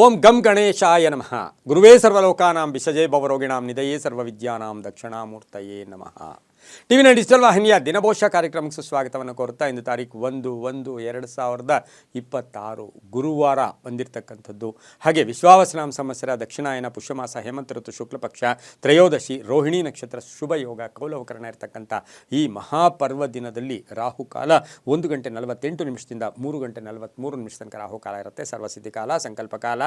ಓಂ ಗಂ ಗಣೇಶಾಯ ನಮಃ. ಗುರುವೇ ಸರ್ವಲೋಕಾನಾಂ ವಿಷಜೇ ಭವರೋಗಿಣಾಂ ನಿಧಯೇ ಸರ್ವವಿದ್ಯಾನಾಂ ದಕ್ಷಿಣಾಮೂರ್ತಯೇ ನಮಃ. ಟಿವಿನ ಡಿಜಿಟಲ್ ವಾಹಿನಿಯ ದಿನಭೋಷ ಕಾರ್ಯಕ್ರಮಕ್ಕೆ ಸುಸ್ವಾಗತವನ್ನು ಕೋರುತ್ತಾ ಇಂದು ತಾರೀಕು 1/1/2026 ಗುರುವಾರ ಬಂದಿರತಕ್ಕಂಥದ್ದು. ಹಾಗೆ ವಿಶ್ವಾವಸನಾಮ ಸಂವತ್ಸರ ದಕ್ಷಿಣಾಯನ ಪುಷ್ಯಮಾಸ ಹೇಮಂತ ಋತು ಶುಕ್ಲ ಪಕ್ಷ ತ್ರಯೋದಶಿ ರೋಹಿಣಿ ನಕ್ಷತ್ರ ಶುಭ ಯೋಗ ಕೌಲವಕರಣ ಇರತಕ್ಕಂಥ ಈ ಮಹಾಪರ್ವ ದಿನದಲ್ಲಿ ರಾಹುಕಾಲ 1:48 3:43 ತನಕ ರಾಹುಕಾಲ ಇರುತ್ತೆ. ಸರ್ವಸಿದ್ಧಿ ಕಾಲ, ಸಂಕಲ್ಪ ಕಾಲ,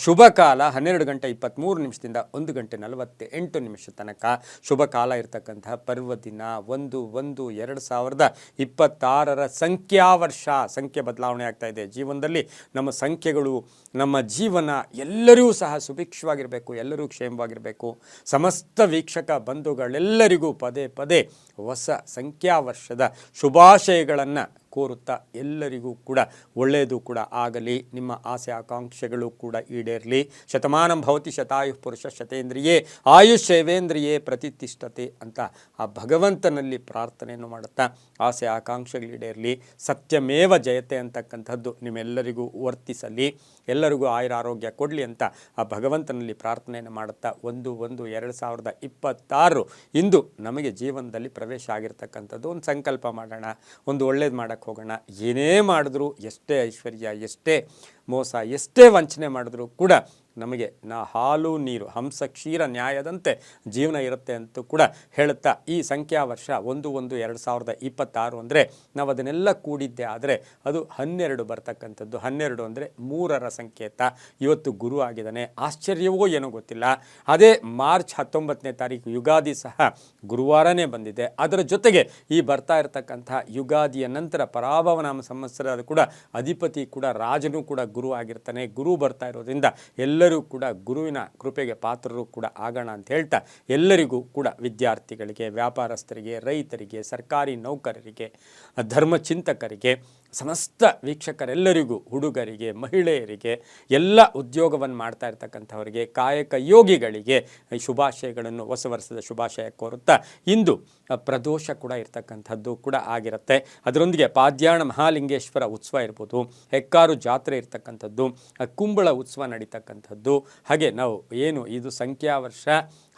ಶುಭ ಕಾಲ 12:23 1:48 ತನಕ ಶುಭ ಕಾಲ ಇರತಕ್ಕಂತಹ ಪರ್ವ ದಿನ 1/1/2026 ಸಂಖ್ಯಾವರ್ಷ. ಸಂಖ್ಯೆ ಬದಲಾವಣೆ ಆಗ್ತಾ ಇದೆ ಜೀವನದಲ್ಲಿ. ನಮ್ಮ ಸಂಖ್ಯೆಗಳು, ನಮ್ಮ ಜೀವನ ಎಲ್ಲರಿಗೂ ಸಹ ಸುಭಿಕ್ಷವಾಗಿರಬೇಕು, ಎಲ್ಲರೂ ಕ್ಷೇಮವಾಗಿರಬೇಕು. ಸಮಸ್ತ ವೀಕ್ಷಕ ಬಂಧುಗಳೆಲ್ಲರಿಗೂ ಪದೇ ಪದೇ ಹೊಸ ಸಂಖ್ಯಾವರ್ಷದ ಶುಭಾಶಯಗಳನ್ನು ಕೋರುತ್ತಾ ಎಲ್ಲರಿಗೂ ಕೂಡ ಒಳ್ಳೆಯದು ಕೂಡ ಆಗಲಿ, ನಿಮ್ಮ ಆಸೆ ಆಕಾಂಕ್ಷೆಗಳು ಕೂಡ ಈಡೇರಲಿ. ಶತಮಾನಂ ಭವತಿ ಶತಾಯು ಪುರುಷ ಶತೇಂದ್ರಿಯೇ ಆಯುಷ್ಯವೇಂದ್ರಿಯೇ ಪ್ರತಿಷ್ಠತೆ ಅಂತ ಆ ಭಗವಂತನಲ್ಲಿ ಪ್ರಾರ್ಥನೆಯನ್ನು ಮಾಡುತ್ತಾ ಆಸೆ ಆಕಾಂಕ್ಷೆಗಳು ಈಡೇರಲಿ. ಸತ್ಯಮೇವ ಜಯತೆ ಅಂತಕ್ಕಂಥದ್ದು ನಿಮ್ಮೆಲ್ಲರಿಗೂ ವರ್ತಿಸಲಿ, ಎಲ್ಲರಿಗೂ ಆಯುರ ಆರೋಗ್ಯ ಕೊಡಲಿ ಅಂತ ಆ ಭಗವಂತನಲ್ಲಿ ಪ್ರಾರ್ಥನೆಯನ್ನು ಮಾಡುತ್ತಾ 1/1/2026 ಇಂದು ನಮಗೆ ಜೀವನದಲ್ಲಿ ಪ್ರವೇಶ ಆಗಿರ್ತಕ್ಕಂಥದ್ದು. ಒಂದು ಸಂಕಲ್ಪ ಮಾಡೋಣ, ಒಂದು ಒಳ್ಳೇದು ಮಾಡೋಕ್ಕೆ ಹೋಗೋಣ. ಏನೇ ಮಾಡಿದ್ರು, ಎಷ್ಟೇ ಐಶ್ವರ್ಯ, ಎಷ್ಟೇ ಮೋಸ, ಎಷ್ಟೇ ವಂಚನೆ ಮಾಡಿದ್ರೂ ಕೂಡ ನಮಗೆ ಹಾಲು ನೀರು ಹಂಸ ಕ್ಷೀರ ನ್ಯಾಯದಂತೆ ಜೀವನ ಇರುತ್ತೆ ಅಂತೂ ಕೂಡ ಹೇಳುತ್ತಾ ಈ ಸಂಖ್ಯಾವರ್ಷ 1/1/2026 ಅಂದರೆ ನಾವು ಅದನ್ನೆಲ್ಲ ಕೂಡಿದ್ದೆ ಆದರೆ ಅದು 12 ಬರ್ತಕ್ಕಂಥದ್ದು. 12 ಅಂದರೆ 3ರ ಸಂಕೇತ. ಇವತ್ತು ಗುರು ಆಗಿದ್ದಾನೆ. ಆಶ್ಚರ್ಯವೋ ಏನೋ ಗೊತ್ತಿಲ್ಲ, ಅದೇ ಮಾರ್ಚ್ 19ನೇ ತಾರೀಕು ಯುಗಾದಿ ಸಹ ಗುರುವಾರನೇ ಬಂದಿದೆ. ಅದರ ಜೊತೆಗೆ ಈ ಬರ್ತಾ ಇರತಕ್ಕಂಥ ಯುಗಾದಿಯ ನಂತರ ಪರಾಭವನಾಮ ಸಂವತ್ಸರದ ಕೂಡ ಅಧಿಪತಿ ಕೂಡ ರಾಜನೂ ಕೂಡ ಗುರು ಆಗಿರ್ತಾನೆ. ಗುರು ಬರ್ತಾ ಇರೋದ್ರಿಂದ ಎಲ್ಲರೂ ಕೂಡ ಗುರುವಿನ ಕೃಪೆಗೆ ಪಾತ್ರರು ಕೂಡ ಆಗೋಣ ಅಂತ ಹೇಳ್ತಾ ಎಲ್ಲರಿಗೂ ಕೂಡ ವಿದ್ಯಾರ್ಥಿಗಳಿಗೆ, ವ್ಯಾಪಾರಸ್ಥರಿಗೆ, ರೈತರಿಗೆ, ಸರ್ಕಾರಿ ನೌಕರರಿಗೆ, ಧರ್ಮಚಿಂತಕರಿಗೆ, ಸಮಸ್ತ ವೀಕ್ಷಕರೆಲ್ಲರಿಗೂ, ಹುಡುಗರಿಗೆ, ಮಹಿಳೆಯರಿಗೆ, ಎಲ್ಲ ಉದ್ಯೋಗವನ್ನು ಮಾಡ್ತಾ ಇರ್ತಕ್ಕಂಥವರಿಗೆ, ಕಾಯಕ ಯೋಗಿಗಳಿಗೆ ಶುಭಾಶಯಗಳನ್ನು, ಹೊಸ ವರ್ಷದ ಶುಭಾಶಯ ಕೋರುತ್ತಾ ಇಂದು ಪ್ರದೋಷ ಕೂಡ ಇರ್ತಕ್ಕಂಥದ್ದು ಕೂಡ ಆಗಿರುತ್ತೆ. ಅದರೊಂದಿಗೆ ಪಾದ್ಯಾಣ ಮಹಾಲಿಂಗೇಶ್ವರ ಉತ್ಸವ ಇರ್ಬೋದು, ಹೆಕ್ಕಾರು ಜಾತ್ರೆ ಇರ್ತಕ್ಕಂಥದ್ದು, ಕುಂಬಳ ಉತ್ಸವ ನಡೀತಕ್ಕಂಥದ್ದು. ಹಾಗೆ ನಾವು ಏನು ಇದು ಸಂಖ್ಯಾವರ್ಷ,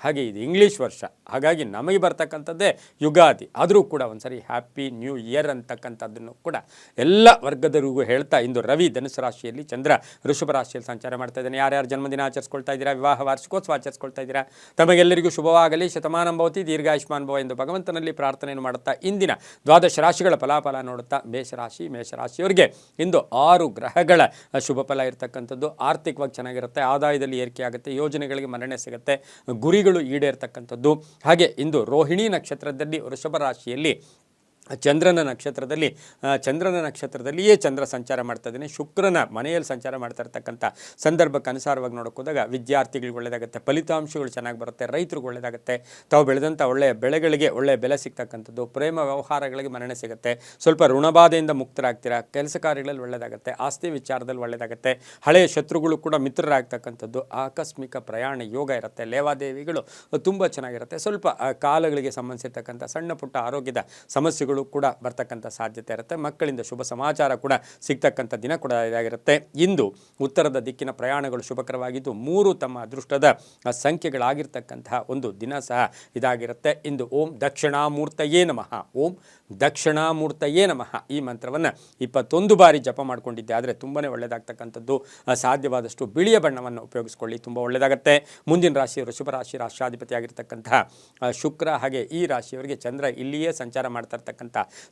ಹಾಗೆ ಇದು ಇಂಗ್ಲೀಷ್ ವರ್ಷ, ಹಾಗಾಗಿ ನಮಗೆ ಬರ್ತಕ್ಕಂಥದ್ದೇ ಯುಗಾದಿ. ಆದರೂ ಕೂಡ ಒಂದ್ಸರಿ ಹ್ಯಾಪಿ ನ್ಯೂ ಇಯರ್ ಅಂತಕ್ಕಂಥದ್ದನ್ನು ಕೂಡ ಎಲ್ಲ ವರ್ಗದವರಿಗೂ ಹೇಳ್ತಾ ಇಂದು ರವಿ ಧನುಸು ರಾಶಿಯಲ್ಲಿ, ಚಂದ್ರ ವೃಷಭ ರಾಶಿಯಲ್ಲಿ ಸಂಚಾರ ಮಾಡ್ತಾ ಇದ್ದಾನೆ. ಯಾರ್ಯಾರು ಜನ್ಮದಿನ ಆಚರಿಸ್ಕೊಳ್ತಾ ಇದ್ದೀರಾ, ವಿವಾಹ ವಾರ್ಷಿಕೋತ್ಸವ ಆಚರಿಸ್ಕೊಳ್ತಾ ಇದ್ದೀರಾ, ತಮಗೆಲ್ಲರಿಗೂ ಶುಭವಾಗಲಿ, ಶತಮಾನಂ ಭವತಿ ದೀರ್ಘಾಯುಷ್ಮಾನ್ ಭವ ಎಂದು ಭಗವಂತನಲ್ಲಿ ಪ್ರಾರ್ಥನೆಯನ್ನು ಮಾಡುತ್ತಾ ಇಂದಿನ ದ್ವಾದಶ ರಾಶಿಗಳ ಫಲಾಫಲ ನೋಡುತ್ತಾ ಮೇಷರಾಶಿಯವರಿಗೆ ಇಂದು 6 ಗ್ರಹಗಳ ಶುಭ ಫಲ ಇರತಕ್ಕಂಥದ್ದು. ಆರ್ಥಿಕವಾಗಿ ಚೆನ್ನಾಗಿರುತ್ತೆ, ಆದಾಯದಲ್ಲಿ ಏರಿಕೆ ಆಗುತ್ತೆ, ಯೋಜನೆಗಳಿಗೆ ಮನ್ನಣೆ ಸಿಗುತ್ತೆ, ಗುರಿಗಳು ಈಡೇರ್ತಕ್ಕಂಥದ್ದು. ಹಾಗೆ ಇಂದು ರೋಹಿಣಿ ನಕ್ಷತ್ರದಲ್ಲಿ ವೃಷಭ ರಾಶಿಯಲ್ಲಿ ಚಂದ್ರನ ನಕ್ಷತ್ರದಲ್ಲಿಯೇ ಚಂದ್ರ ಸಂಚಾರ ಮಾಡ್ತಾ ಇದ್ದಾನೆ. ಶುಕ್ರನ ಮನೆಯಲ್ಲಿ ಸಂಚಾರ ಮಾಡ್ತಾ ಇರ್ತಕ್ಕಂಥ ಸಂದರ್ಭಕ್ಕೆ ಅನುಸಾರವಾಗಿ ನೋಡೋಕ್ಕೋದಾಗ ವಿದ್ಯಾರ್ಥಿಗಳಿಗೆ ಒಳ್ಳೆಯದಾಗುತ್ತೆ, ಫಲಿತಾಂಶಗಳು ಚೆನ್ನಾಗಿ ಬರುತ್ತೆ, ರೈತರಿಗೆ ಒಳ್ಳೆಯದಾಗುತ್ತೆ, ತಾವು ಬೆಳೆದಂಥ ಒಳ್ಳೆಯ ಬೆಳೆಗಳಿಗೆ ಒಳ್ಳೆಯ ಬೆಲೆ ಸಿಗ್ತಕ್ಕಂಥದ್ದು, ಪ್ರೇಮ ವ್ಯವಹಾರಗಳಿಗೆ ಮನ್ನಣೆ ಸಿಗುತ್ತೆ, ಸ್ವಲ್ಪ ಋಣಬಾಧೆಯಿಂದ ಮುಕ್ತರಾಗ್ತೀರಾ, ಕೆಲಸ ಕಾರ್ಯಗಳಲ್ಲಿ ಒಳ್ಳೆಯದಾಗುತ್ತೆ, ಆಸ್ತಿ ವಿಚಾರದಲ್ಲಿ ಒಳ್ಳೆಯದಾಗುತ್ತೆ, ಹಳೆಯ ಶತ್ರುಗಳು ಕೂಡ ಮಿತ್ರರಾಗ್ತಕ್ಕಂಥದ್ದು, ಆಕಸ್ಮಿಕ ಪ್ರಯಾಣ ಯೋಗ ಇರುತ್ತೆ, ಲೇವಾದೇವಿಗಳು ತುಂಬ ಚೆನ್ನಾಗಿರುತ್ತೆ, ಸ್ವಲ್ಪ ಕಾಲಗಳಿಗೆ ಸಂಬಂಧಿಸಿರ್ತಕ್ಕಂಥ ಸಣ್ಣ ಪುಟ್ಟ ಆರೋಗ್ಯದ ಸಮಸ್ಯೆಗಳು ಕೂಡ ಬರ್ತಕ್ಕಂಥ ಸಾಧ್ಯತೆ ಇರುತ್ತೆ, ಮಕ್ಕಳಿಂದ ಶುಭ ಸಮಾಚಾರ ಕೂಡ ಸಿಗ್ತಕ್ಕಂಥ ದಿನ ಕೂಡ ಇದಾಗಿರುತ್ತೆ. ಇಂದು ಉತ್ತರದ ದಿಕ್ಕಿನ ಪ್ರಯಾಣಗಳು ಶುಭಕರವಾಗಿದ್ದು 3 ತಮ್ಮ ಅದೃಷ್ಟದ ಸಂಖ್ಯೆಗಳಾಗಿರ್ತಕ್ಕಂತಹ ಒಂದು ದಿನ ಸಹ ಇದಾಗಿರುತ್ತೆ. ಇಂದು ಓಂ ದಕ್ಷಿಣಾಮೂರ್ತಯೇ ನಮಃ, ಓಂ ದಕ್ಷಿಣಾಮೂರ್ತಯೇ ನಮಃ ಈ ಮಂತ್ರವನ್ನು 21 ಬಾರಿ ಜಪ ಮಾಡಿಕೊಂಡಿದ್ದೆ ಆದರೆ ತುಂಬಾ ಒಳ್ಳೆಯದಾಗ್ತಕ್ಕಂಥದ್ದು. ಸಾಧ್ಯವಾದಷ್ಟು ಬಿಳಿಯ ಬಣ್ಣವನ್ನು ಉಪಯೋಗಿಸ್ಕೊಳ್ಳಿ, ತುಂಬ ಒಳ್ಳೆಯದಾಗುತ್ತೆ. ಮುಂದಿನ ರಾಶಿ ವೃಷಭ ರಾಶಿ, ರಾಷ್ಟ್ರಾಧಿಪತಿಯಾಗಿರ್ತಕ್ಕಂತಹ ಶುಕ್ರ, ಹಾಗೆ ಈ ರಾಶಿಯವರಿಗೆ ಚಂದ್ರ ಇಲ್ಲಿಯೇ ಸಂಚಾರ ಮಾಡ್ತಾ ಇರ್ತಕ್ಕಂಥ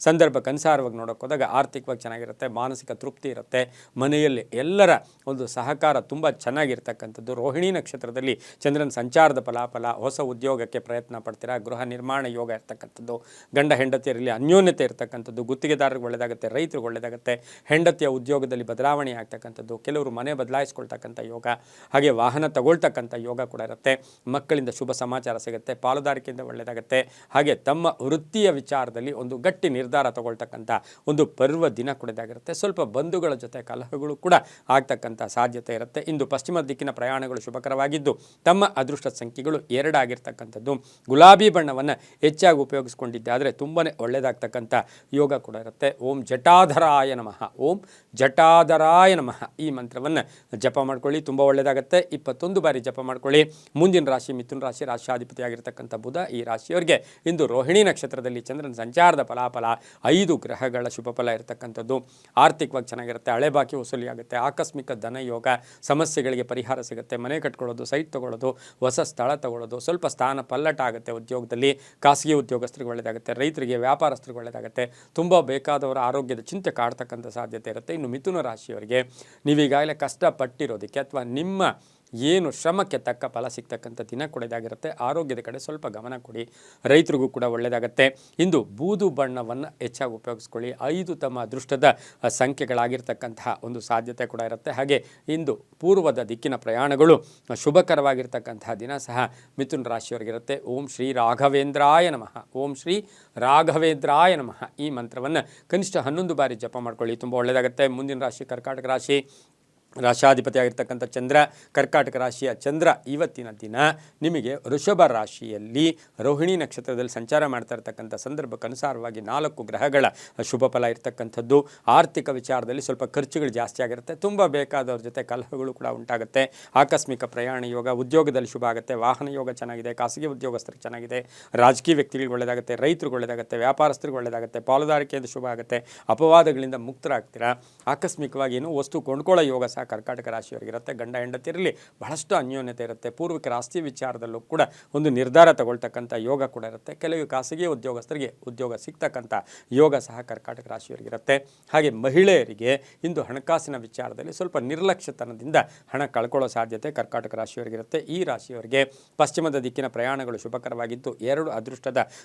ಸಂದರ್ಭಕ್ಕೆ ಅನುಸಾರವಾಗಿ ನೋಡೋಕೆ ಹೋದಾಗ ಆರ್ಥಿಕವಾಗಿ ಚೆನ್ನಾಗಿರುತ್ತೆ, ಮಾನಸಿಕ ತೃಪ್ತಿ ಇರುತ್ತೆ, ಮನೆಯಲ್ಲಿ ಎಲ್ಲರ ಒಂದು ಸಹಕಾರ ತುಂಬ ಚೆನ್ನಾಗಿರ್ತಕ್ಕಂಥದ್ದು. ರೋಹಿಣಿ ನಕ್ಷತ್ರದಲ್ಲಿ ಚಂದ್ರನ ಸಂಚಾರದ ಫಲಾಫಲ, ಹೊಸ ಉದ್ಯೋಗಕ್ಕೆ ಪ್ರಯತ್ನ ಪಡ್ತೀರಾ, ಗೃಹ ನಿರ್ಮಾಣ ಯೋಗ ಇರ್ತಕ್ಕಂಥದ್ದು, ಗಂಡ ಹೆಂಡತಿಯರಲ್ಲಿ ಅನ್ಯೋನ್ಯತೆ ಇರ್ತಕ್ಕಂಥದ್ದು, ಗುತ್ತಿಗೆದಾರರಿಗೆ ಒಳ್ಳೆಯದಾಗುತ್ತೆ, ರೈತರಿಗೆ ಒಳ್ಳೆಯದಾಗುತ್ತೆ, ಹೆಂಡತಿಯ ಉದ್ಯೋಗದಲ್ಲಿ ಬದಲಾವಣೆ ಆಗ್ತಕ್ಕಂಥದ್ದು, ಕೆಲವರು ಮನೆ ಬದಲಾಯಿಸ್ಕೊಳ್ತಕ್ಕಂಥ ಯೋಗ, ಹಾಗೆ ವಾಹನ ತಗೊಳ್ತಕ್ಕಂಥ ಯೋಗ ಕೂಡ ಇರುತ್ತೆ, ಮಕ್ಕಳಿಂದ ಶುಭ ಸಮಾಚಾರ ಸಿಗುತ್ತೆ, ಪಾಲುದಾರಿಕೆಯಿಂದ ಒಳ್ಳೆಯದಾಗುತ್ತೆ, ಹಾಗೆ ತಮ್ಮ ವೃತ್ತಿಯ ವಿಚಾರದಲ್ಲಿ ಒಂದು ಗಟ್ಟಿ ನಿರ್ಧಾರ ತಗೊಳ್ತಕ್ಕಂಥ ಒಂದು ಪರ್ವ ದಿನ ಕೂಡ ಇದಾಗಿರುತ್ತೆ. ಸ್ವಲ್ಪ ಬಂಧುಗಳ ಜೊತೆ ಕಲಹಗಳು ಕೂಡ ಆಗ್ತಕ್ಕಂಥ ಸಾಧ್ಯತೆ ಇರುತ್ತೆ. ಇಂದು ಪಶ್ಚಿಮ ದಿಕ್ಕಿನ ಪ್ರಯಾಣಗಳು ಶುಭಕರವಾಗಿದ್ದು ತಮ್ಮ ಅದೃಷ್ಟ ಸಂಖ್ಯೆಗಳು 2 ಆಗಿರ್ತಕ್ಕಂಥದ್ದು. ಗುಲಾಬಿ ಬಣ್ಣವನ್ನು ಹೆಚ್ಚಾಗಿ ಉಪಯೋಗಿಸ್ಕೊಂಡಿದ್ದೆ ಆದರೆ ತುಂಬಾ ಒಳ್ಳೆಯದಾಗ್ತದೆ. ಒಳ್ಳೆಯದಾಗ್ತಕ್ಕಂಥ ಯೋಗ ಕೂಡ ಇರುತ್ತೆ. ಓಂ ಜಟಾಧರಾಯ ನಮಃ, ಓಂ ಜಟಾಧರಾಯ ನಮಃ ಈ ಮಂತ್ರವನ್ನು ಜಪ ಮಾಡ್ಕೊಳ್ಳಿ, ತುಂಬ ಒಳ್ಳೆಯದಾಗುತ್ತೆ. 21 ಬಾರಿ ಜಪ ಮಾಡ್ಕೊಳ್ಳಿ. ಮುಂದಿನ ರಾಶಿ ಮಿಥುನ ರಾಶಿ, ರಾಶಿಯಾಧಿಪತಿಯಾಗಿರ್ತಕ್ಕಂಥ ಬುಧ. ಈ ರಾಶಿಯವರಿಗೆ ಇಂದು ರೋಹಿಣಿ ನಕ್ಷತ್ರದಲ್ಲಿ ಚಂದ್ರನ ಸಂಚಾರದ ಫಲಾಫಲ, 5 ಗ್ರಹಗಳ ಶುಭ ಫಲ ಇರತಕ್ಕಂಥದ್ದು. ಆರ್ಥಿಕವಾಗಿ ಚೆನ್ನಾಗಿರುತ್ತೆ, ಹಳೆ ಬಾಕಿ ವಸೂಲಿಯಾಗುತ್ತೆ, ಆಕಸ್ಮಿಕ ಧನ ಯೋಗ, ಸಮಸ್ಯೆಗಳಿಗೆ ಪರಿಹಾರ ಸಿಗುತ್ತೆ, ಮನೆ ಕಟ್ಕೊಳ್ಳೋದು, ಸೈಟ್ ತೊಗೊಳ್ಳೋದು, ಹೊಸ ಸ್ಥಳ ತಗೊಳ್ಳೋದು, ಸ್ವಲ್ಪ ಸ್ಥಾನ ಪಲ್ಲಟ ಆಗುತ್ತೆ ಉದ್ಯೋಗದಲ್ಲಿ, ಖಾಸಗಿ ಉದ್ಯೋಗಸ್ಥರಿಗೆ ಒಳ್ಳೆಯದಾಗುತ್ತೆ, ರೈತರಿಗೆ ವ್ಯಾಪಾರಸ್ಥರಿಗೆ ಒಳ್ಳೆಯದಾಗುತ್ತೆ. ತುಂಬ ಬೇಕಾದವರ ಆರೋಗ್ಯದ ಚಿಂತೆ ಕಾಡ್ತಕ್ಕಂಥ ಸಾಧ್ಯತೆ ಇರುತ್ತೆ. ಇನ್ನು ಮಿಥುನ ರಾಶಿಯವರಿಗೆ ನೀವೀಗಾಗಲೇ ಕಷ್ಟಪಟ್ಟಿರೋದಕ್ಕೆ ಅಥವಾ ನಿಮ್ಮ ಏನು ಶ್ರಮಕ್ಕೆ ತಕ್ಕ ಫಲ ಸಿಗ್ತಕ್ಕಂಥ ದಿನ ಕೂಡ ಇದಾಗಿರುತ್ತೆ. ಆರೋಗ್ಯದ ಕಡೆ ಸ್ವಲ್ಪ ಗಮನ ಕೊಡಿ. ರೈತರಿಗೂ ಕೂಡ ಒಳ್ಳೆಯದಾಗುತ್ತೆ. ಇಂದು ಬೂದು ಬಣ್ಣವನ್ನು ಹೆಚ್ಚಾಗಿ ಉಪಯೋಗಿಸ್ಕೊಳ್ಳಿ. 5 ತಮ್ಮ ಅದೃಷ್ಟದ ಸಂಖ್ಯೆಗಳಾಗಿರ್ತಕ್ಕಂತಹ ಒಂದು ಸಾಧ್ಯತೆ ಕೂಡ ಇರುತ್ತೆ. ಹಾಗೆ ಇಂದು ಪೂರ್ವದ ದಿಕ್ಕಿನ ಪ್ರಯಾಣಗಳು ಶುಭಕರವಾಗಿರ್ತಕ್ಕಂತಹ ದಿನ ಸಹ ಮಿಥುನ ರಾಶಿಯವರಿಗಿರುತ್ತೆ. ಓಂ ಶ್ರೀ ರಾಘವೇಂದ್ರಾಯ ನಮಃ, ಓಂ ಶ್ರೀ ರಾಘವೇಂದ್ರಾಯ ನಮಃ ಈ ಮಂತ್ರವನ್ನು ಕನಿಷ್ಠ 11 ಬಾರಿ ಜಪ ಮಾಡ್ಕೊಳ್ಳಿ, ತುಂಬ ಒಳ್ಳೆಯದಾಗುತ್ತೆ. ಮುಂದಿನ ರಾಶಿ ಕರ್ಕಾಟಕ ರಾಶಿ, ರಾಶಾಧಿಪತಿಯಾಗಿರ್ತಕ್ಕಂಥ ಚಂದ್ರ, ಕರ್ಕಾಟಕ ರಾಶಿಯ ಚಂದ್ರ ಇವತ್ತಿನ ದಿನ ನಿಮಗೆ ವೃಷಭ ರಾಶಿಯಲ್ಲಿ ರೋಹಿಣಿ ನಕ್ಷತ್ರದಲ್ಲಿ ಸಂಚಾರ ಮಾಡ್ತಾ ಇರ್ತಕ್ಕಂಥ ಸಂದರ್ಭಕ್ಕನುಸಾರವಾಗಿ 4 ಗ್ರಹಗಳ ಶುಭ ಫಲ ಇರ್ತಕ್ಕಂಥದ್ದು. ಆರ್ಥಿಕ ವಿಚಾರದಲ್ಲಿ ಸ್ವಲ್ಪ ಖರ್ಚುಗಳು ಜಾಸ್ತಿ ಆಗಿರುತ್ತೆ, ತುಂಬ ಬೇಕಾದವ್ರ ಜೊತೆ ಕಲಹಗಳು ಕೂಡ ಉಂಟಾಗುತ್ತೆ. ಆಕಸ್ಮಿಕ ಪ್ರಯಾಣ ಯೋಗ, ಉದ್ಯೋಗದಲ್ಲಿ ಶುಭ ಆಗುತ್ತೆ, ವಾಹನ ಯೋಗ ಚೆನ್ನಾಗಿದೆ, ಖಾಸಗಿ ಉದ್ಯೋಗಸ್ಥರಿಗೆ ಚೆನ್ನಾಗಿದೆ, ರಾಜಕೀಯ ವ್ಯಕ್ತಿಗಳಿಗೆ ಒಳ್ಳೆಯದಾಗುತ್ತೆ, ರೈತರಿಗೆ ಒಳ್ಳೆಯದಾಗುತ್ತೆ, ವ್ಯಾಪಾರಸ್ಥರಿಗೆ ಒಳ್ಳೆಯದಾಗುತ್ತೆ, ಪಾಲುದಾರಿಕೆಯಿಂದ ಶುಭ ಆಗುತ್ತೆ, ಅಪವಾದಗಳಿಂದ ಮುಕ್ತರಾಗ್ತೀರಾ. ಆಕಸ್ಮಿಕವಾಗಿ ಏನೋ ವಸ್ತು ಕೊಂಡ್ಕೊಳ್ಳೋ ಯೋಗ ಸಹ ಕರ್ಕಾಟಕ ರಾಶಿಯವರಿಗಿರುತ್ತೆ. ಗಂಡ ಹೆಂಡತಿಯರಲ್ಲಿ ಬಹಳಷ್ಟು ಅನ್ಯೋನ್ಯತೆ ಇರುತ್ತೆ. ಪೂರ್ವಿಕರ ಆಸ್ತಿ ವಿಚಾರದಲ್ಲೂ ಕೂಡ ಒಂದು ನಿರ್ಧಾರ ತಗೊಳ್ತಕ್ಕಂಥ ಯೋಗ ಕೂಡ ಇರುತ್ತೆ. ಕೆಲವು ಖಾಸಗಿ ಉದ್ಯೋಗಸ್ಥರಿಗೆ ಉದ್ಯೋಗ ಸಿಗ್ತಕ್ಕಂಥ ಯೋಗ ಸಹ ಕರ್ಕಾಟಕ ರಾಶಿಯವರಿಗಿರುತ್ತೆ. ಹಾಗೆ ಮಹಿಳೆಯರಿಗೆ ಇಂದು ಹಣಕಾಸಿನ ವಿಚಾರದಲ್ಲಿ ಸ್ವಲ್ಪ ನಿರ್ಲಕ್ಷ್ಯತನದಿಂದ ಹಣ ಕಳ್ಕೊಳ್ಳೋ ಸಾಧ್ಯತೆ ಕರ್ಕಾಟಕ ರಾಶಿಯವರಿಗಿರುತ್ತೆ. ಈ ರಾಶಿಯವರಿಗೆ ಪಶ್ಚಿಮದ ದಿಕ್ಕಿನ ಪ್ರಯಾಣಗಳು ಶುಭಕರವಾಗಿದ್ದು 2 ಅದೃಷ್ಟದ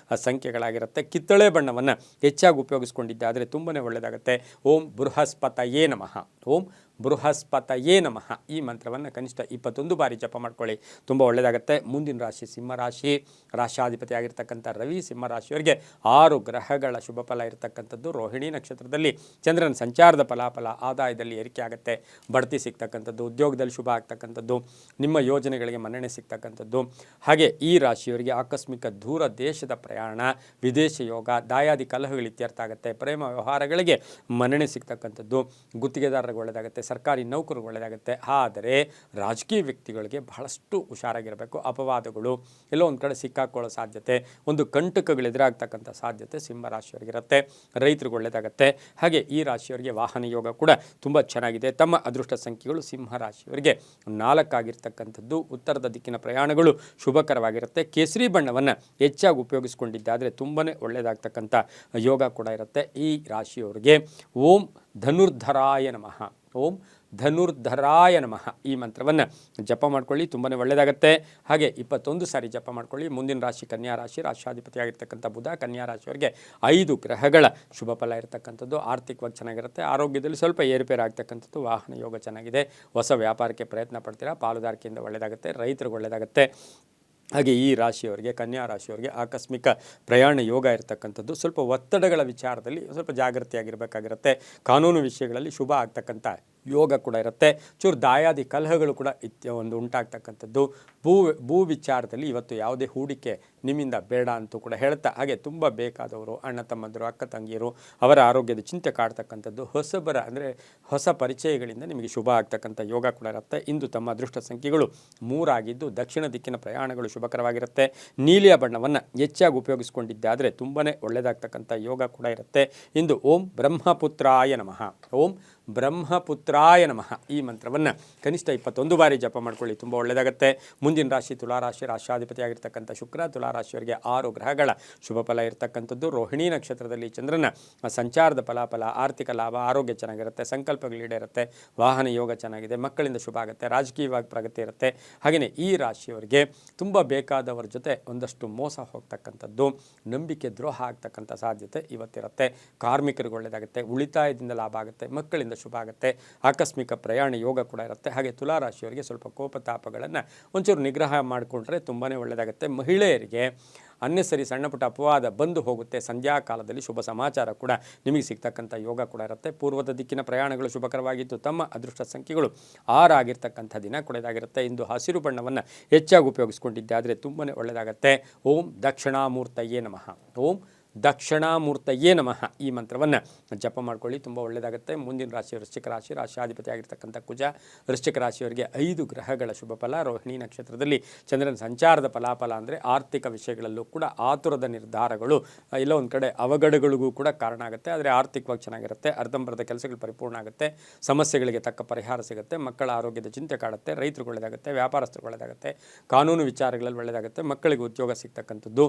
ಸಂಖ್ಯೆಗಳಾಗಿರುತ್ತೆ. ಕಿತ್ತಳೆ ಬಣ್ಣವನ್ನು ಹೆಚ್ಚಾಗಿ ಉಪಯೋಗಿಸ್ಕೊಂಡಿದ್ದಾದರೆ ತುಂಬನೇ ಒಳ್ಳೆಯದಾಗುತ್ತೆ. ಓಂ ಬೃಹಸ್ಪತಯೇ ನಮಃ, ಓಂ ಬೃಹಸ್ಪತಯೇ ನಮಃ ಈ ಮಂತ್ರವನ್ನು ಕನಿಷ್ಠ 21 ಬಾರಿ ಜಪ ಮಾಡ್ಕೊಳ್ಳಿ, ತುಂಬ ಒಳ್ಳೆಯದಾಗುತ್ತೆ. ಮುಂದಿನ ರಾಶಿ ಸಿಂಹರಾಶಿ, ರಾಶಾಧಿಪತಿಯಾಗಿರ್ತಕ್ಕಂಥ ರವಿ. ಸಿಂಹರಾಶಿಯವರಿಗೆ 6 ಗ್ರಹಗಳ ಶುಭ ಫಲ ಇರತಕ್ಕಂಥದ್ದು. ರೋಹಿಣಿ ನಕ್ಷತ್ರದಲ್ಲಿ ಚಂದ್ರನ ಸಂಚಾರದ ಫಲಾಫಲ, ಆದಾಯದಲ್ಲಿ ಏರಿಕೆ ಆಗುತ್ತೆ, ಬಡ್ತಿ ಸಿಗ್ತಕ್ಕಂಥದ್ದು, ಉದ್ಯೋಗದಲ್ಲಿ ಶುಭ ಆಗ್ತಕ್ಕಂಥದ್ದು, ನಿಮ್ಮ ಯೋಜನೆಗಳಿಗೆ ಮನ್ನಣೆ ಸಿಗ್ತಕ್ಕಂಥದ್ದು. ಹಾಗೆ ಈ ರಾಶಿಯವರಿಗೆ ಆಕಸ್ಮಿಕ ದೂರ ದೇಶದ ಪ್ರಯಾಣ, ವಿದೇಶ ಯೋಗ, ದಾಯಾದಿ ಕಲಹಗಳು ಇತ್ಯರ್ಥ ಆಗುತ್ತೆ, ಪ್ರೇಮ ವ್ಯವಹಾರಗಳಿಗೆ ಮನ್ನಣೆ ಸಿಗ್ತಕ್ಕಂಥದ್ದು, ಗುತ್ತಿಗೆದಾರರಿಗೆ ಒಳ್ಳೆಯದಾಗುತ್ತೆ, ಸರ್ಕಾರಿ ನೌಕರಿಗೆ ಒಳ್ಳೆಯದಾಗುತ್ತೆ. ಆದರೆ ರಾಜಕೀಯ ವ್ಯಕ್ತಿಗಳಿಗೆ ಬಹಳಷ್ಟು ಹುಷಾರಾಗಿರಬೇಕು. ಅಪವಾದಗಳು ಎಲ್ಲೋ ಒಂದು ಕಡೆ ಸಿಕ್ಕಾಕೊಳ್ಳೋ ಸಾಧ್ಯತೆ, ಒಂದು ಕಂಟಕಗಳು ಎದುರಾಗ್ತಕ್ಕಂಥ ಸಾಧ್ಯತೆ ಸಿಂಹರಾಶಿಯವರಿಗಿರುತ್ತೆ. ರೈತರಿಗೆ ಒಳ್ಳೆಯದಾಗುತ್ತೆ. ಹಾಗೆ ಈ ರಾಶಿಯವರಿಗೆ ವಾಹನ ಯೋಗ ಕೂಡ ತುಂಬ ಚೆನ್ನಾಗಿದೆ. ತಮ್ಮ ಅದೃಷ್ಟ ಸಂಖ್ಯೆಗಳು ಸಿಂಹರಾಶಿಯವರಿಗೆ 4 ಆಗಿರ್ತಕ್ಕಂಥದ್ದು. ಉತ್ತರದ ದಿಕ್ಕಿನ ಪ್ರಯಾಣಗಳು ಶುಭಕರವಾಗಿರುತ್ತೆ. ಕೇಸರಿ ಬಣ್ಣವನ್ನು ಹೆಚ್ಚಾಗಿ ಉಪಯೋಗಿಸ್ಕೊಂಡಿದ್ದಾದರೆ ತುಂಬನೇ ಒಳ್ಳೆಯದಾಗ್ತಕ್ಕಂಥ ಯೋಗ ಕೂಡ ಇರುತ್ತೆ. ಈ ರಾಶಿಯವರಿಗೆ ಓಂ ಧನುರ್ಧರಾಯ ನಮಃ, ಓಂ ಧನುರ್ಧರಾಯ ನಮಃ ಈ ಮಂತ್ರವನ್ನು ಜಪ ಮಾಡ್ಕೊಳ್ಳಿ, ತುಂಬಾ ಒಳ್ಳೆಯದಾಗುತ್ತೆ. ಹಾಗೆ 21 ಸಾರಿ ಜಪ ಮಾಡ್ಕೊಳ್ಳಿ. ಮುಂದಿನ ರಾಶಿ ಕನ್ಯಾ ರಾಶಿ, ರಾಶಾಧಿಪತಿಯಾಗಿರ್ತಕ್ಕಂಥ ಬುಧ. ಕನ್ಯಾ ರಾಶಿಯವರಿಗೆ 5 ಗ್ರಹಗಳ ಶುಭ ಫಲ ಇರತಕ್ಕಂಥದ್ದು. ಆರ್ಥಿಕವಾಗಿ ಚೆನ್ನಾಗಿರುತ್ತೆ, ಆರೋಗ್ಯದಲ್ಲಿ ಸ್ವಲ್ಪ ಏರುಪೇರು ಆಗ್ತಕ್ಕಂಥದ್ದು, ವಾಹನ ಯೋಗ ಚೆನ್ನಾಗಿದೆ, ಹೊಸ ವ್ಯಾಪಾರಕ್ಕೆ ಪ್ರಯತ್ನ ಪಡ್ತೀರಾ, ಪಾಲುದಾರಿಕೆಯಿಂದ ಒಳ್ಳೆಯದಾಗುತ್ತೆ, ರೈತರಿಗೆ ಒಳ್ಳೆಯದಾಗುತ್ತೆ. ಹಾಗೆ ಈ ರಾಶಿಯವರಿಗೆ, ಕನ್ಯಾ ರಾಶಿಯವರಿಗೆ ಆಕಸ್ಮಿಕ ಪ್ರಯಾಣ ಯೋಗ ಇರತಕ್ಕಂಥದ್ದು. ಸ್ವಲ್ಪ ಒತ್ತಡಗಳ ವಿಚಾರದಲ್ಲಿ ಸ್ವಲ್ಪ ಜಾಗೃತಿಯಾಗಿರಬೇಕಾಗಿರುತ್ತೆ. ಕಾನೂನು ವಿಷಯಗಳಲ್ಲಿ ಶುಭ ಆಗ್ತಕ್ಕಂಥ ಯೋಗ ಕೂಡ ಇರುತ್ತೆ. ಚೂರು ದಾಯಾದಿ ಕಲಹಗಳು ಕೂಡ ಒಂದು ಉಂಟಾಗ್ತಕ್ಕಂಥದ್ದು. ಭೂ ವಿಚಾರದಲ್ಲಿ ಇವತ್ತು ಯಾವುದೇ ಹೂಡಿಕೆ ನಿಮ್ಮಿಂದ ಬೇಡ ಅಂತೂ ಕೂಡ ಹೇಳ್ತಾ, ಹಾಗೆ ತುಂಬ ಬೇಕಾದವರು ಅಣ್ಣ ತಮ್ಮಂದಿರು, ಅಕ್ಕ ತಂಗಿಯರು, ಅವರ ಆರೋಗ್ಯದ ಚಿಂತೆ ಕಾಡ್ತಕ್ಕಂಥದ್ದು, ಹೊಸಬರ ಅಂದರೆ ಹೊಸ ಪರಿಚಯಗಳಿಂದ ನಿಮಗೆ ಶುಭ ಆಗ್ತಕ್ಕಂಥ ಯೋಗ ಕೂಡ ಇರುತ್ತೆ. ಇಂದು ತಮ್ಮ ಅದೃಷ್ಟ ಸಂಖ್ಯೆಗಳು 3 ಆಗಿದ್ದು ದಕ್ಷಿಣ ದಿಕ್ಕಿನ ಪ್ರಯಾಣಗಳು ಶುಭಕರವಾಗಿರುತ್ತೆ. ನೀಲಿಯ ಬಣ್ಣವನ್ನು ಹೆಚ್ಚಾಗಿ ಉಪಯೋಗಿಸ್ಕೊಂಡಿದ್ದಾದರೆ ತುಂಬಾ ಒಳ್ಳೆಯದಾಗ್ತಕ್ಕಂಥ ಯೋಗ ಕೂಡ ಇರುತ್ತೆ. ಇಂದು ಓಂ ಬ್ರಹ್ಮಪುತ್ರಾಯ ನಮಃ, ಓಂ ಬ್ರಹ್ಮಪುತ್ರಾಯ ನಮಃ ಈ ಮಂತ್ರವನ್ನು ಕನಿಷ್ಠ 21 ಬಾರಿ ಜಪ ಮಾಡ್ಕೊಳ್ಳಿ, ತುಂಬ ಒಳ್ಳೆಯದಾಗುತ್ತೆ. ಮುಂದಿನ ರಾಶಿ ತುಲಾರಾಶಿ, ರಾಶಾಧಿಪತಿಯಾಗಿರ್ತಕ್ಕಂಥ ಶುಕ್ರ. ತುಲಾರಾಶಿಯವರಿಗೆ 6 ಗ್ರಹಗಳ ಶುಭ ಫಲ ಇರತಕ್ಕಂಥದ್ದು. ರೋಹಿಣಿ ನಕ್ಷತ್ರದಲ್ಲಿ ಚಂದ್ರನ ಸಂಚಾರದ ಫಲಾಫಲ, ಆರ್ಥಿಕ ಲಾಭ, ಆರೋಗ್ಯ ಚೆನ್ನಾಗಿರುತ್ತೆ, ಸಂಕಲ್ಪಗಳು ಈಡೇರುತ್ತೆ, ವಾಹನ ಯೋಗ ಚೆನ್ನಾಗಿದೆ, ಮಕ್ಕಳಿಂದ ಶುಭ ಆಗುತ್ತೆ, ರಾಜಕೀಯವಾಗಿ ಪ್ರಗತಿ ಇರುತ್ತೆ. ಹಾಗೆಯೇ ಈ ರಾಶಿಯವರಿಗೆ ತುಂಬ ಬೇಕಾದವರ ಜೊತೆ ಒಂದಷ್ಟು ಮೋಸ ಹೋಗ್ತಕ್ಕಂಥದ್ದು, ನಂಬಿಕೆ ದ್ರೋಹ ಆಗ್ತಕ್ಕಂಥ ಸಾಧ್ಯತೆ ಇವತ್ತಿರುತ್ತೆ. ಕಾರ್ಮಿಕರಿಗೆ ಒಳ್ಳೆಯದಾಗುತ್ತೆ, ಉಳಿತಾಯದಿಂದ ಲಾಭ ಆಗುತ್ತೆ, ಮಕ್ಕಳಿಂದ ಶುಭ ಆಗುತ್ತೆ, ಆಕಸ್ಮಿಕ ಪ್ರಯಾಣ ಯೋಗ ಕೂಡ ಇರುತ್ತೆ. ಹಾಗೆ ತುಲಾರಾಶಿಯವರಿಗೆ ಸ್ವಲ್ಪ ಕೋಪತಾಪಗಳನ್ನು ಒಂಚೂರು ನಿಗ್ರಹ ಮಾಡಿಕೊಂಡ್ರೆ ತುಂಬಾ ಒಳ್ಳೆಯದಾಗುತ್ತೆ. ಮಹಿಳೆಯರಿಗೆ ಅನ್ನೆಸರಿ ಸಣ್ಣ ಪುಟ್ಟ ಅಪವಾದ ಬಂದು ಹೋಗುತ್ತೆ. ಸಂಧ್ಯಾ ಕಾಲದಲ್ಲಿ ಶುಭ ಸಮಾಚಾರ ಕೂಡ ನಿಮಗೆ ಸಿಗ್ತಕ್ಕಂಥ ಯೋಗ ಕೂಡ ಇರುತ್ತೆ. ಪೂರ್ವದ ದಿಕ್ಕಿನ ಪ್ರಯಾಣಗಳು ಶುಭಕರವಾಗಿದ್ದು ತಮ್ಮ ಅದೃಷ್ಟ ಸಂಖ್ಯೆಗಳು 6 ಆಗಿರ್ತಕ್ಕಂಥ ದಿನ ಕೂಡ ಇದಾಗಿರುತ್ತೆ. ಇಂದು ಹಸಿರು ಬಣ್ಣವನ್ನು ಹೆಚ್ಚಾಗಿ ಉಪಯೋಗಿಸ್ಕೊಂಡಿದ್ದಾದರೆ ತುಂಬಾ ಒಳ್ಳೆಯದಾಗುತ್ತೆ. ಓಂ ದಕ್ಷಿಣಾಮೂರ್ತಯೇ ನಮಃ, ಓಂ ದಕ್ಷಿಣಾಮೂರ್ತಯೇ ನಮಃ ಈ ಮಂತ್ರವನ್ನು ಜಪ ಮಾಡ್ಕೊಳ್ಳಿ, ತುಂಬ ಒಳ್ಳೆಯದಾಗುತ್ತೆ. ಮುಂದಿನ ರಾಶಿ ವೃಶ್ಚಿಕ ರಾಶಿ, ರಾಶಿಯಾಧಿಪತಿ ಆಗಿರ್ತಕ್ಕಂಥ ಕುಜ. ವೃಶ್ಚಿಕ ರಾಶಿಯವರಿಗೆ 5 ಗ್ರಹಗಳ ಶುಭ ಫಲ. ರೋಹಿಣಿ ನಕ್ಷತ್ರದಲ್ಲಿ ಚಂದ್ರನ ಸಂಚಾರದ ಫಲಾಫಲ ಅಂದರೆ ಆರ್ಥಿಕ ವಿಷಯಗಳಲ್ಲೂ ಕೂಡ ಆತುರದ ನಿರ್ಧಾರಗಳು, ಎಲ್ಲೋ ಒಂದು ಕಡೆ ಅವಘಡಗಳಿಗೂ ಕೂಡ ಕಾರಣ ಆಗುತ್ತೆ. ಆದರೆ ಆರ್ಥಿಕವಾಗಿ ಚೆನ್ನಾಗಿರುತ್ತೆ, ಅರ್ಧಂಬರ್ಧ ಕೆಲಸಗಳು ಪರಿಪೂರ್ಣ ಆಗುತ್ತೆ, ಸಮಸ್ಯೆಗಳಿಗೆ ತಕ್ಕ ಪರಿಹಾರ ಸಿಗುತ್ತೆ, ಮಕ್ಕಳ ಆರೋಗ್ಯದ ಚಿಂತೆ ಕಾಡುತ್ತೆ, ರೈತರಿಗೆ ಒಳ್ಳೆಯದಾಗುತ್ತೆ, ವ್ಯಾಪಾರಸ್ಥರಿಗೆ ಒಳ್ಳೆಯದಾಗುತ್ತೆ, ಕಾನೂನು ವಿಚಾರಗಳಲ್ಲಿ ಒಳ್ಳೆಯದಾಗುತ್ತೆ, ಮಕ್ಕಳಿಗೆ ಉದ್ಯೋಗ ಸಿಗ್ತಕ್ಕಂಥದ್ದು,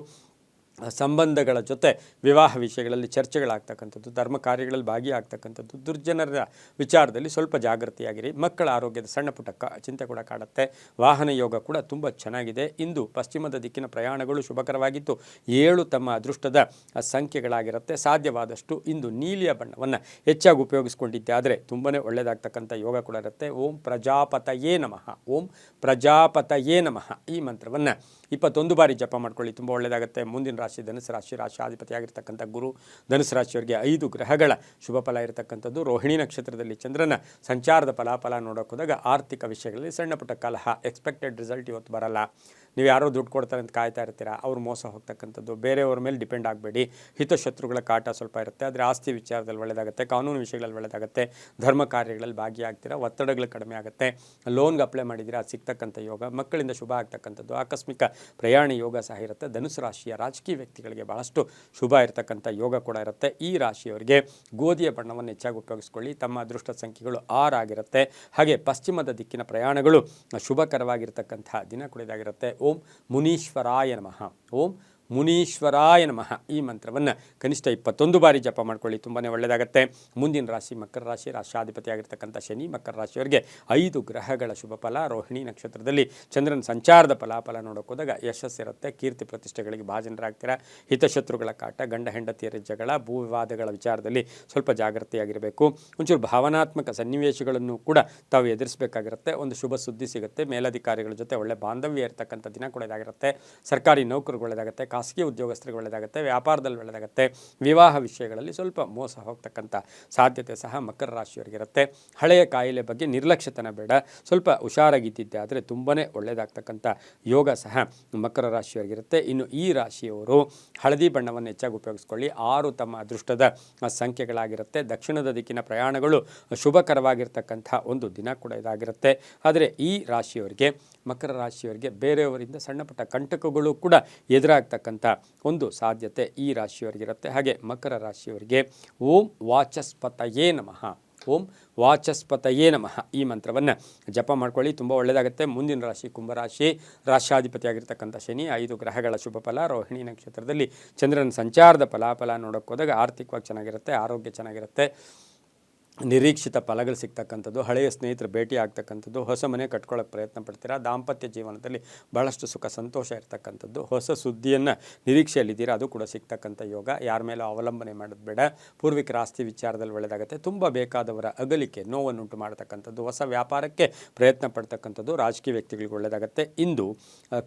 ಸಂಬಂಧಗಳ ಜೊತೆ ವಿವಾಹ ವಿಷಯಗಳಲ್ಲಿ ಚರ್ಚೆಗಳಾಗ್ತಕ್ಕಂಥದ್ದು, ಧರ್ಮ ಕಾರ್ಯಗಳಲ್ಲಿ ಭಾಗಿಯಾಗ್ತಕ್ಕಂಥದ್ದು, ದುರ್ಜನರ ವಿಚಾರದಲ್ಲಿ ಸ್ವಲ್ಪ ಜಾಗೃತಿಯಾಗಿರಿ. ಮಕ್ಕಳ ಆರೋಗ್ಯದ ಸಣ್ಣ ಪುಟ್ಟ ಚಿಂತೆ ಕೂಡ ಕಾಡುತ್ತೆ. ವಾಹನ ಯೋಗ ಕೂಡ ತುಂಬ ಚೆನ್ನಾಗಿದೆ. ಇಂದು ಪಶ್ಚಿಮದ ದಿಕ್ಕಿನ ಪ್ರಯಾಣಗಳು ಶುಭಕರವಾಗಿದ್ದು 7 ತಮ್ಮ ಅದೃಷ್ಟದ ಸಂಖ್ಯೆಗಳಾಗಿರುತ್ತೆ. ಸಾಧ್ಯವಾದಷ್ಟು ಇಂದು ನೀಲಿಯ ಬಣ್ಣವನ್ನು ಹೆಚ್ಚಾಗಿ ಉಪಯೋಗಿಸ್ಕೊಂಡಿದ್ದೆ ಆದರೆ ತುಂಬಾ ಒಳ್ಳೆಯದಾಗ್ತಕ್ಕಂಥ ಯೋಗ ಕೂಡ ಇರುತ್ತೆ. ಓಂ ಪ್ರಜಾಪತಯೇ ನಮಃ, ಓಂ ಪ್ರಜಾಪತಯೇ ನಮಃ ಈ ಮಂತ್ರವನ್ನು 21 ಬಾರಿ ಜಪ ಮಾಡ್ಕೊಳ್ಳಿ, ತುಂಬ ಒಳ್ಳೆಯದಾಗುತ್ತೆ. ಮುಂದಿನ ರಾಶಿ ಧನುಸು ರಾಶಿ, ರಾಶಿಯಾಧಿಪತಿಯಾಗಿರ್ತಕ್ಕಂಥ ಗುರು. ಧನುಸು ರಾಶಿಯವರಿಗೆ 5 ಗ್ರಹಗಳ ಶುಭ ಫಲ ಇರತಕ್ಕಂಥದ್ದು. ರೋಹಿಣಿ ನಕ್ಷತ್ರದಲ್ಲಿ ಚಂದ್ರನ ಸಂಚಾರದ ಫಲಾಫಲ ನೋಡೋಕೆ ಹೋದಾಗ ಆರ್ಥಿಕ ವಿಷಯಗಳಲ್ಲಿ ಸಣ್ಣ ಪುಟ್ಟ ಕಲಹ, ಎಕ್ಸ್ಪೆಕ್ಟೆಡ್ ರಿಸಲ್ಟ್ ಇವತ್ತು ಬರಲ್ಲ. ನೀವು ಯಾರೋ ದುಡ್ಡು ಕೊಡ್ತಾರೆ ಅಂತ ಕಾಯ್ತಾ ಇರ್ತೀರಾ, ಅವ್ರು ಮೋಸ ಹೋಗ್ತಕ್ಕಂಥದ್ದು. ಬೇರೆಯವ್ರ ಮೇಲೆ ಡಿಪೆಂಡ್ ಆಗಬೇಡಿ. ಹಿತಶತ್ರುಗಳ ಕಾಟ ಸ್ವಲ್ಪ ಇರುತ್ತೆ, ಆದರೆ ಆಸ್ತಿ ವಿಚಾರದಲ್ಲಿ ಒಳ್ಳೆಯದಾಗುತ್ತೆ, ಕಾನೂನು ವಿಷಯಗಳಲ್ಲಿ ಒಳ್ಳೆಯದಾಗುತ್ತೆ, ಧರ್ಮ ಕಾರ್ಯಗಳಲ್ಲಿ ಭಾಗಿಯಾಗ್ತೀರಾ, ಒತ್ತಡಗಳು ಕಡಿಮೆ ಆಗುತ್ತೆ. ಲೋನ್ಗೆ ಅಪ್ಲೈ ಮಾಡಿದ್ದೀರಾ, ಅದು ಸಿಗ್ತಕ್ಕಂಥ ಯೋಗ, ಮಕ್ಕಳಿಂದ ಶುಭ ಆಗ್ತಕ್ಕಂಥದ್ದು, ಆಕಸ್ಮಿಕ ಪ್ರಯಾಣ ಯೋಗ ಸಹ ಇರುತ್ತೆ. ಧನುಸು ರಾಶಿಯ ರಾಜಕೀಯ ವ್ಯಕ್ತಿಗಳಿಗೆ ಬಹಳಷ್ಟು ಶುಭ ಇರತಕ್ಕಂಥ ಯೋಗ ಕೂಡ ಇರುತ್ತೆ. ಈ ರಾಶಿಯವರಿಗೆ ಗೋಧಿಯ ಬಣ್ಣವನ್ನು ಹೆಚ್ಚಾಗಿ ಉಪಯೋಗಿಸ್ಕೊಳ್ಳಿ. ತಮ್ಮ ಅದೃಷ್ಟ ಸಂಖ್ಯೆಗಳು 6 ಆಗಿರುತ್ತೆ. ಹಾಗೆ ಪಶ್ಚಿಮದ ದಿಕ್ಕಿನ ಪ್ರಯಾಣಗಳು ಶುಭಕರವಾಗಿರ್ತಕ್ಕಂಥ ದಿನ ಕುಡಿದಾಗಿರುತ್ತೆ. ಓಂ ಮುನೀಶ್ವರಾಯ ನಮಃ, ಓಂ ಮುನೀಶ್ವರಾಯ ನಮಃ ಈ ಮಂತ್ರವನ್ನು ಕನಿಷ್ಠ 21 ಬಾರಿ ಜಪ ಮಾಡ್ಕೊಳ್ಳಿ, ತುಂಬಾ ಒಳ್ಳೆಯದಾಗುತ್ತೆ. ಮುಂದಿನ ರಾಶಿ ಮಕರ ರಾಶಿ, ರಾಶಿಯಾಧಿಪತಿಯಾಗಿರ್ತಕ್ಕಂಥ ಶನಿ. ಮಕರ ರಾಶಿಯವರಿಗೆ 5 ಗ್ರಹಗಳ ಶುಭ ಫಲ. ರೋಹಿಣಿ ನಕ್ಷತ್ರದಲ್ಲಿ ಚಂದ್ರನ ಸಂಚಾರದ ಫಲಾಫಲ ನೋಡೋಕೆ ಹೋದಾಗ ಯಶಸ್ಸಿರುತ್ತೆ, ಕೀರ್ತಿ ಪ್ರತಿಷ್ಠೆಗಳಿಗೆ ಭಾಜನರಾಗ್ತೀರಾ, ಹಿತಶತ್ರುಗಳ ಕಾಟ, ಗಂಡ ಹೆಂಡತಿಯರ ಜಗಳ, ಭೂ ವಿವಾದಗಳ ವಿಚಾರದಲ್ಲಿ ಸ್ವಲ್ಪ ಜಾಗೃತಿಯಾಗಿರಬೇಕು. ಒಂಚೂರು ಭಾವನಾತ್ಮಕ ಸನ್ನಿವೇಶಗಳನ್ನು ಕೂಡ ತಾವು ಎದುರಿಸಬೇಕಾಗಿರುತ್ತೆ. ಒಂದು ಶುಭ ಸುದ್ದಿ ಸಿಗುತ್ತೆ, ಮೇಲಧಿಕಾರಿಗಳ ಜೊತೆ ಒಳ್ಳೆ ಬಾಂಧವ್ಯ ಇರತಕ್ಕಂಥ ದಿನ ಕೂಡ ಇದಾಗಿರುತ್ತೆ. ಸರ್ಕಾರಿ ನೌಕರಿಗೆ ಒಳ್ಳೆಯದಾಗುತ್ತೆ, ಖಾಸಗಿ ಉದ್ಯೋಗಸ್ಥರಿಗೆ ಒಳ್ಳೆಯದಾಗುತ್ತೆ, ವ್ಯಾಪಾರದಲ್ಲಿ ಒಳ್ಳೆಯದಾಗುತ್ತೆ, ವಿವಾಹ ವಿಷಯಗಳಲ್ಲಿ ಸ್ವಲ್ಪ ಮೋಸ ಹೋಗ್ತಕ್ಕಂಥ ಸಾಧ್ಯತೆ ಸಹ ಮಕರ ರಾಶಿಯವರಿಗಿರುತ್ತೆ. ಹಳೆಯ ಕಾಯಿಲೆ ಬಗ್ಗೆ ನಿರ್ಲಕ್ಷ್ಯತನ ಬೇಡ, ಸ್ವಲ್ಪ ಹುಷಾರಾಗಿದ್ದಿದ್ದೆ ಆದರೆ ತುಂಬಾ ಒಳ್ಳೆಯದಾಗ್ತಕ್ಕಂಥ ಯೋಗ ಸಹ ಮಕರ ರಾಶಿಯವರಿಗಿರುತ್ತೆ. ಇನ್ನು ಈ ರಾಶಿಯವರು ಹಳದಿ ಬಣ್ಣವನ್ನು ಹೆಚ್ಚಾಗಿ ಉಪಯೋಗಿಸ್ಕೊಳ್ಳಿ. 6 ತಮ್ಮ ಅದೃಷ್ಟದ ಸಂಖ್ಯೆಗಳಾಗಿರುತ್ತೆ. ದಕ್ಷಿಣದ ದಿಕ್ಕಿನ ಪ್ರಯಾಣಗಳು ಶುಭಕರವಾಗಿರ್ತಕ್ಕಂಥ ಒಂದು ದಿನ ಕೂಡ ಇದಾಗಿರುತ್ತೆ. ಆದರೆ ಈ ರಾಶಿಯವರಿಗೆ, ಮಕರ ರಾಶಿಯವರಿಗೆ ಬೇರೆಯವರಿಂದ ಸಣ್ಣ ಪುಟ್ಟ ಕಂಟಕಗಳು ಕೂಡ ಎದುರಾಗ್ತಕ್ಕಂಥ ಒಂದು ಸಾಧ್ಯತೆ ಈ ರಾಶಿಯವರಿಗಿರುತ್ತೆ. ಹಾಗೆ ಮಕರ ರಾಶಿಯವರಿಗೆ ಓಂ ವಾಚಸ್ಪತಯೇ ನಮಃ, ಓಂ ವಾಚಸ್ಪತಯೇ ನಮಃ ಈ ಮಂತ್ರವನ್ನು ಜಪ ಮಾಡ್ಕೊಳ್ಳಿ, ತುಂಬ ಒಳ್ಳೆಯದಾಗುತ್ತೆ. ಮುಂದಿನ ರಾಶಿ ಕುಂಭರಾಶಿ, ರಾಶಿಯಾಧಿಪತಿಯಾಗಿರ್ತಕ್ಕಂಥ ಶನಿ. 5 ಗ್ರಹಗಳ ಶುಭ ಫಲ. ರೋಹಿಣಿ ನಕ್ಷತ್ರದಲ್ಲಿ ಚಂದ್ರನ ಸಂಚಾರದ ಫಲಾಫಲ ನೋಡೋಕೆ ಹೋದಾಗ ಆರ್ಥಿಕವಾಗಿ ಚೆನ್ನಾಗಿರುತ್ತೆ, ಆರೋಗ್ಯ ಚೆನ್ನಾಗಿರುತ್ತೆ, ನಿರೀಕ್ಷಿತ ಫಲಗಳು ಸಿಗ್ತಕ್ಕಂಥದ್ದು, ಹಳೆಯ ಸ್ನೇಹಿತರು ಭೇಟಿ ಆಗ್ತಕ್ಕಂಥದ್ದು, ಹೊಸ ಮನೆ ಕಟ್ಕೊಳ್ಳೋಕೆ ಪ್ರಯತ್ನ ಪಡ್ತೀರಾ, ದಾಂಪತ್ಯ ಜೀವನದಲ್ಲಿ ಬಹಳಷ್ಟು ಸುಖ ಸಂತೋಷ ಇರ್ತಕ್ಕಂಥದ್ದು, ಹೊಸ ಸುದ್ದಿಯನ್ನು ನಿರೀಕ್ಷೆಯಲ್ಲಿದ್ದೀರಾ, ಅದು ಕೂಡ ಸಿಗ್ತಕ್ಕಂಥ ಯೋಗ. ಯಾರ ಮೇಲೂ ಅವಲಂಬನೆ ಮಾಡೋದು ಬೇಡ. ಪೂರ್ವಿಕರ ಆಸ್ತಿ ವಿಚಾರದಲ್ಲಿ ಒಳ್ಳೆಯದಾಗುತ್ತೆ. ತುಂಬ ಬೇಕಾದವರ ಅಗಲಿಕೆ ನೋವನ್ನುಂಟು ಮಾಡತಕ್ಕಂಥದ್ದು, ಹೊಸ ವ್ಯಾಪಾರಕ್ಕೆ ಪ್ರಯತ್ನ ಪಡ್ತಕ್ಕಂಥದ್ದು ರಾಜಕೀಯ ವ್ಯಕ್ತಿಗಳಿಗೆ ಒಳ್ಳೆಯದಾಗುತ್ತೆ. ಇಂದು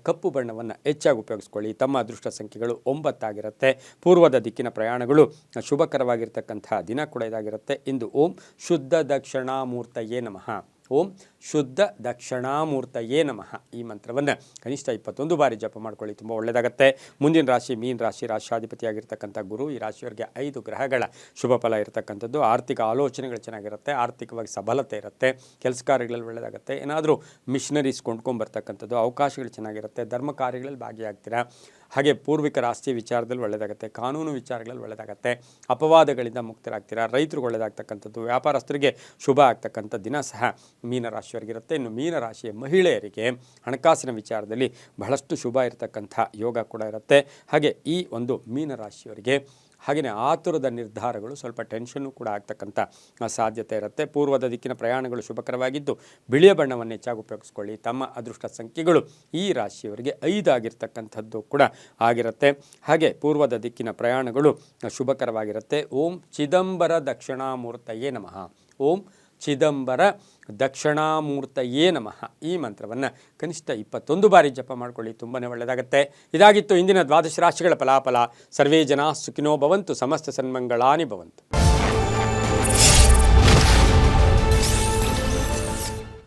ಕಪ್ಪು ಬಣ್ಣವನ್ನು ಹೆಚ್ಚಾಗಿ ಉಪಯೋಗಿಸ್ಕೊಳ್ಳಿ. ತಮ್ಮ ಅದೃಷ್ಟ ಸಂಖ್ಯೆಗಳು 9 ಆಗಿರುತ್ತೆ. ಪೂರ್ವದ ದಿಕ್ಕಿನ ಪ್ರಯಾಣಗಳು ಶುಭಕರವಾಗಿರ್ತಕ್ಕಂಥ ದಿನ ಕೂಡ ಇದಾಗಿರುತ್ತೆ. ಇಂದು ಓಂ ಶುದ್ಧ ದಕ್ಷಿಣಾಮೂರ್ತಯೇ ನಮಃ, ಓಂ ಶುದ್ಧ ದಕ್ಷಿಣಾಮೂರ್ತಯೇ ನಮಃ ಈ ಮಂತ್ರವನ್ನು ಕನಿಷ್ಠ 21 ಬಾರಿ ಜಪ ಮಾಡ್ಕೊಳ್ಳಿ, ತುಂಬ ಒಳ್ಳೆಯದಾಗುತ್ತೆ. ಮುಂದಿನ ರಾಶಿ ಮೀನ ರಾಶಿ, ರಾಶಿಯಾಧಿಪತಿಯಾಗಿರ್ತಕ್ಕಂಥ ಗುರು. ಈ ರಾಶಿಯವರಿಗೆ 5 ಗ್ರಹಗಳ ಶುಭ ಫಲ ಇರತಕ್ಕಂಥದ್ದು. ಆರ್ಥಿಕ ಆಲೋಚನೆಗಳು ಚೆನ್ನಾಗಿರುತ್ತೆ, ಆರ್ಥಿಕವಾಗಿ ಸಬಲತೆ ಇರುತ್ತೆ, ಕೆಲಸ ಕಾರ್ಯಗಳಲ್ಲಿ ಒಳ್ಳೆಯದಾಗುತ್ತೆ. ಏನಾದರೂ ಮಿಷನರೀಸ್ ಕೊಂಡ್ಕೊಂಬರ್ತಕ್ಕಂಥದ್ದು, ಅವಕಾಶಗಳು ಚೆನ್ನಾಗಿರುತ್ತೆ, ಧರ್ಮ ಕಾರ್ಯಗಳಲ್ಲಿ ಭಾಗಿಯಾಗ್ತೀರಾ. ಹಾಗೆ ಪೂರ್ವಿಕರ ಆಸ್ತಿ ವಿಚಾರದಲ್ಲಿ ಒಳ್ಳೆಯದಾಗುತ್ತೆ, ಕಾನೂನು ವಿಚಾರಗಳಲ್ಲಿ ಒಳ್ಳೆಯದಾಗುತ್ತೆ, ಅಪವಾದಗಳಿಂದ ಮುಕ್ತರಾಗ್ತೀರಾ, ರೈತರಿಗೆ ಒಳ್ಳೆಯದಾಗ್ತಕ್ಕಂಥದ್ದು, ವ್ಯಾಪಾರಸ್ಥರಿಗೆ ಶುಭ ಆಗ್ತಕ್ಕಂಥ ದಿನ ಸಹ ಮೀನರಾಶಿಯವರಿಗಿರುತ್ತೆ. ಇನ್ನು ಮೀನರಾಶಿಯ ಮಹಿಳೆಯರಿಗೆ ಹಣಕಾಸಿನ ವಿಚಾರದಲ್ಲಿ ಬಹಳಷ್ಟು ಶುಭ ಇರತಕ್ಕಂಥ ಯೋಗ ಕೂಡ ಇರುತ್ತೆ. ಹಾಗೆ ಈ ಒಂದು ಮೀನರಾಶಿಯವರಿಗೆ ಹಾಗೆಯೇ ಆತುರದ ನಿರ್ಧಾರಗಳು, ಸ್ವಲ್ಪ ಟೆನ್ಷನ್ನು ಕೂಡ ಆಗ್ತಕ್ಕಂಥ ಸಾಧ್ಯತೆ ಇರುತ್ತೆ. ಪೂರ್ವದ ದಿಕ್ಕಿನ ಪ್ರಯಾಣಗಳು ಶುಭಕರವಾಗಿದ್ದು ಬಿಳಿಯ ಬಣ್ಣವನ್ನು ಹೆಚ್ಚಾಗಿ ಉಪಯೋಗಿಸ್ಕೊಳ್ಳಿ. ತಮ್ಮ ಅದೃಷ್ಟ ಸಂಖ್ಯೆಗಳು ಈ ರಾಶಿಯವರಿಗೆ 5 ಆಗಿರ್ತಕ್ಕಂಥದ್ದು ಕೂಡ ಆಗಿರುತ್ತೆ. ಹಾಗೆ ಪೂರ್ವದ ದಿಕ್ಕಿನ ಪ್ರಯಾಣಗಳು ಶುಭಕರವಾಗಿರುತ್ತೆ. ಓಂ ಚಿದಂಬರ ದಕ್ಷಿಣಾಮೂರ್ತಯೇ ನಮಃ, ಓಂ ಚಿದಂಬರ ದಕ್ಷಿಣಾಮೂರ್ತಯೇ ನಮಃ ಈ ಮಂತ್ರವನ್ನು ಕನಿಷ್ಠ 21 ಬಾರಿ ಜಪ ಮಾಡ್ಕೊಳ್ಳಿ, ತುಂಬಾ ಒಳ್ಳೆಯದಾಗುತ್ತೆ. ಇದಾಗಿತ್ತು ಇಂದಿನ ದ್ವಾದಶ ರಾಶಿಗಳ ಫಲಾಫಲ. ಸರ್ವೇ ಜನ ಸುಖಿನೋ ಭವಂತು, ಸಮಸ್ತ ಸನ್ಮಂಗಳಾನಿ ಭವಂತು.